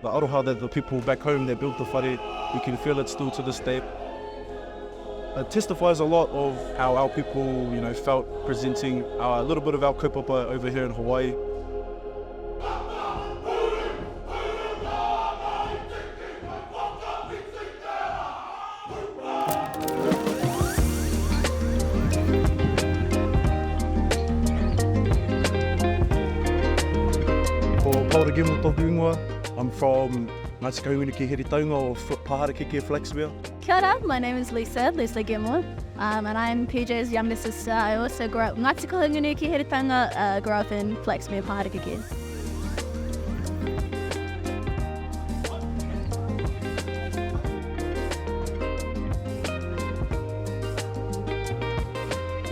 the aroha that the people back home that built the whare, you can feel it still to this day. It testifies a lot of how our people, felt presenting a little bit of our kaupapa over here in Hawaii. Paura Gemu tōku ingoa. I'm from Ngāti Kahungunu Heretaunga or Paharakeke Flaxbeer. Kia ora, my name is Leslie Gilmore, and I'm PJ's younger sister. I also grew up in Ngāti Kahungunu Heretaunga, grew up in Flaxbeer, Paharakeke.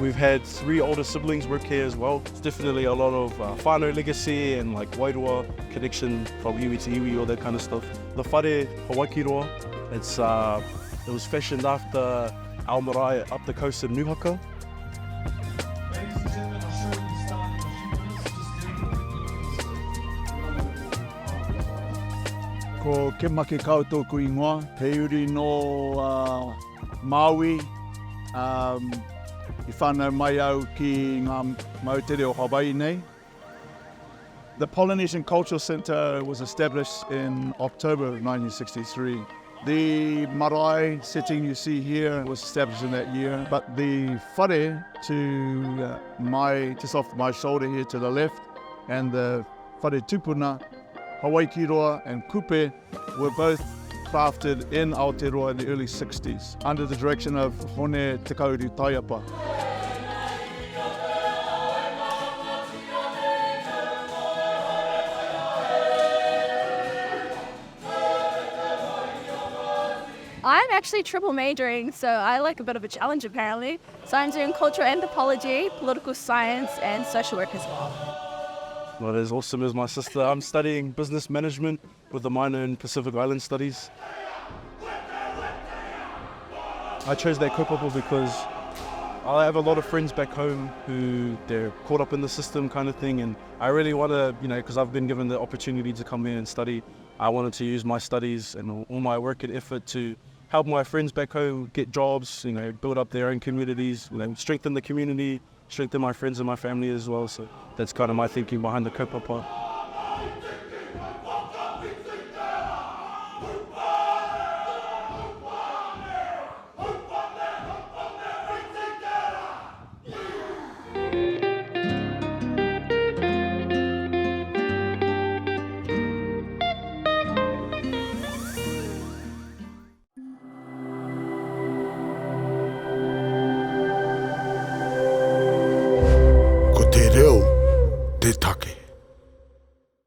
We've had 3 older siblings work here as well. It's definitely a lot of whānau legacy and like wairua connection from iwi to iwi, all that kind of stuff. The whare Hawaikiroa, it was fashioned after our marae up the coast in Nuhaka. Ko ke make kau tōku ingoa, he uri no Maui, I whānau mai au ki ngā mautere o Hawaii nei. The Polynesian Cultural Centre was established in October of 1963. The marae setting you see here was established in that year, but the whare just off my shoulder here to the left, and the whare tupuna, Hawaikiroa and Kupe were both crafted in Aotearoa in the early 60s under the direction of Hone Te Kauri Taiapa. I'm actually triple majoring, so I like a bit of a challenge apparently. So I'm doing cultural anthropology, political science, and social work as well. Not as awesome as my sister. I'm studying business management with a minor in Pacific Island Studies. I chose that kaupapa because I have a lot of friends back home who they're caught up in the system kind of thing, and I really want to, because I've been given the opportunity to come here and study, I wanted to use my studies and all my work and effort to help my friends back home get jobs, build up their own communities, strengthen the community, strengthen my friends and my family as well. So that's kind of my thinking behind the kaupapa.